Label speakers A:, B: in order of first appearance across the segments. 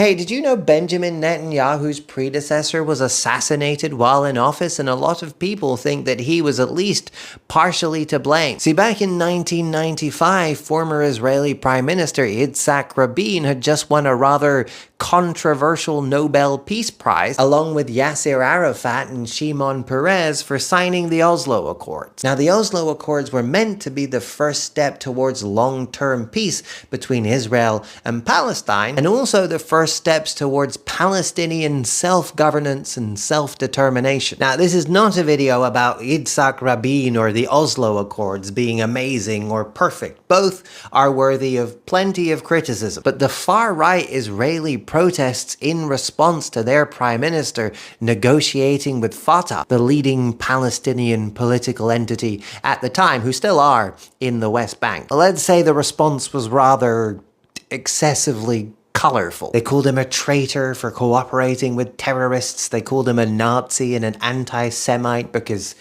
A: Hey, did you know Benjamin Netanyahu's predecessor was assassinated while in office, and a lot of people think that he was at least partially to blame? See, back in 1995, former Israeli Prime Minister Yitzhak Rabin had just won a rather controversial Nobel Peace Prize, along with Yasser Arafat and Shimon Peres, for signing the Oslo Accords. Now, the Oslo Accords were meant to be the first step towards long-term peace between Israel and Palestine, and also the first steps towards Palestinian self-governance and self-determination. Now, this is not a video about Yitzhak Rabin or the Oslo Accords being amazing or perfect. Both are worthy of plenty of criticism. But the far-right Israeli protests in response to their prime minister negotiating with Fatah, the leading Palestinian political entity at the time, who still are in the West Bank. Let's say the response was rather excessively colorful. They called him a traitor for cooperating with terrorists. They called him a Nazi and an anti-Semite because,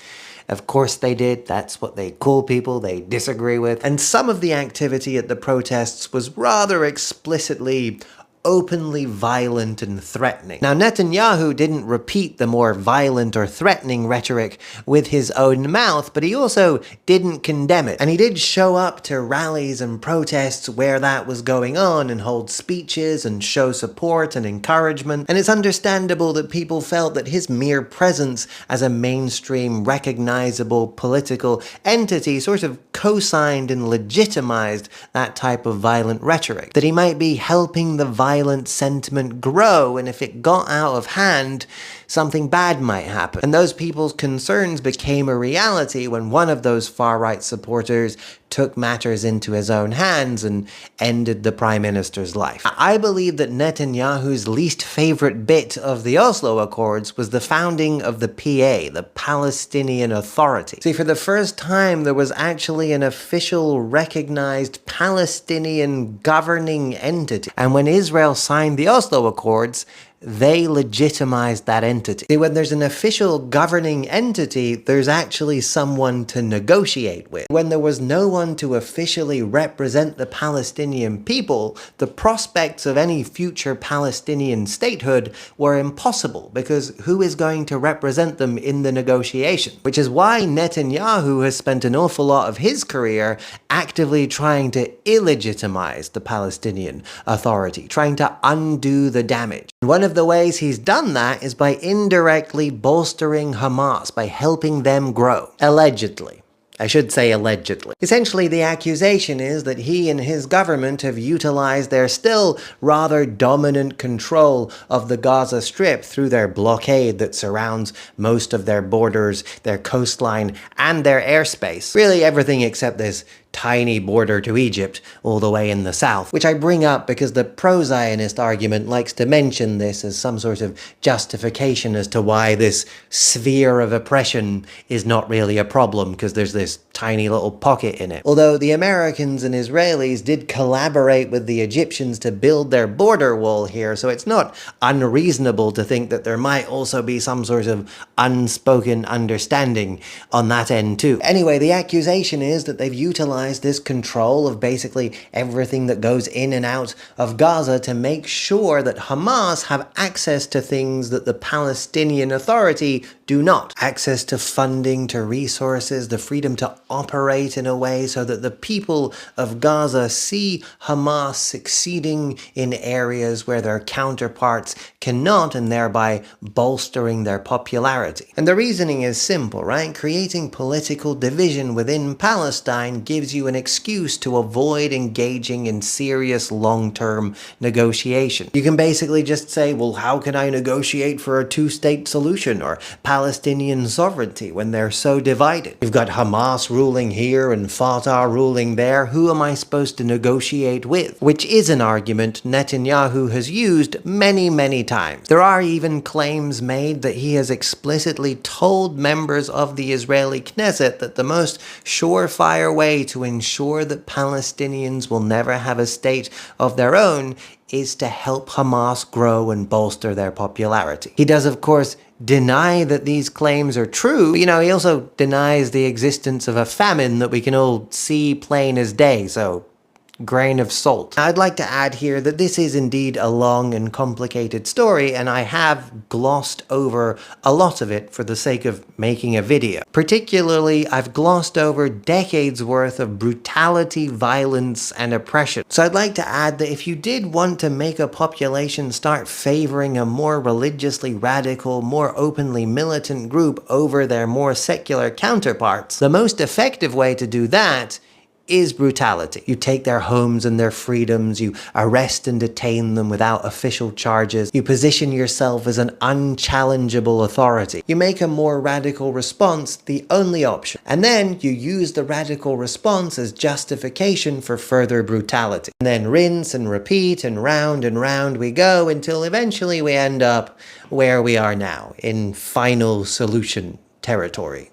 A: of course they did. That's what they call people they disagree with. And some of the activity at the protests was rather explicitly openly violent and threatening. Now, Netanyahu didn't repeat the more violent or threatening rhetoric with his own mouth, but he also didn't condemn it. And he did show up to rallies and protests where that was going on and hold speeches and show support and encouragement. And it's understandable that people felt that his mere presence as a mainstream, recognizable political entity sort of co-signed and legitimized that type of violent rhetoric. That he might be helping the violent sentiment grow, and if it got out of hand, something bad might happen. And those people's concerns became a reality when one of those far-right supporters took matters into his own hands and ended the prime minister's life. I believe that Netanyahu's least favorite bit of the Oslo Accords was the founding of the PA, the Palestinian Authority. See, for the first time, there was actually an official, recognized Palestinian governing entity. And when Israel signed the Oslo Accords, they legitimized that entity. See, when there's an official governing entity, there's actually someone to negotiate with. When there was no one to officially represent the Palestinian people, the prospects of any future Palestinian statehood were impossible, because who is going to represent them in the negotiation? Which is why Netanyahu has spent an awful lot of his career actively trying to illegitimize the Palestinian Authority, trying to undo the damage. One of the ways he's done that is by indirectly bolstering Hamas, by helping them grow. Allegedly. I should say allegedly. Essentially, the accusation is that he and his government have utilized their still rather dominant control of the Gaza Strip through their blockade that surrounds most of their borders, their coastline, and their airspace. Really everything except this tiny border to Egypt all the way in the south, which I bring up because the pro-Zionist argument likes to mention this as some sort of justification as to why this sphere of oppression is not really a problem, because there's this tiny little pocket in it. Although the Americans and Israelis did collaborate with the Egyptians to build their border wall here, so it's not unreasonable to think that there might also be some sort of unspoken understanding on that end too. Anyway, the accusation is that they've utilized this control of basically everything that goes in and out of Gaza to make sure that Hamas have access to things that the Palestinian Authority do not. Access to funding, to resources, the freedom to operate in a way so that the people of Gaza see Hamas succeeding in areas where their counterparts cannot, and thereby bolstering their popularity. And the reasoning is simple, right? Creating political division within Palestine gives you an excuse to avoid engaging in serious long-term negotiation. You can basically just say, well, how can I negotiate for a two-state solution or Palestinian sovereignty when they're so divided? You've got Hamas ruling here and Fatah ruling there. Who am I supposed to negotiate with? Which is an argument Netanyahu has used many, many times. There are even claims made that he has explicitly told members of the Israeli Knesset that the most surefire way to ensure that Palestinians will never have a state of their own is to help Hamas grow and bolster their popularity. He does, of course, deny that these claims are true. You know, he also denies the existence of a famine that we can all see plain as day, so grain of salt. I'd like to add here that this is indeed a long and complicated story, and I have glossed over a lot of it for the sake of making a video. Particularly, I've glossed over decades worth of brutality, violence, and oppression. So I'd like to add that if you did want to make a population start favoring a more religiously radical, more openly militant group over their more secular counterparts, the most effective way to do that is brutality. You take their homes and their freedoms, you arrest and detain them without official charges, you position yourself as an unchallengeable authority. You make a more radical response the only option, and then you use the radical response as justification for further brutality. And then rinse and repeat, and round we go until eventually we end up where we are now, in final solution territory.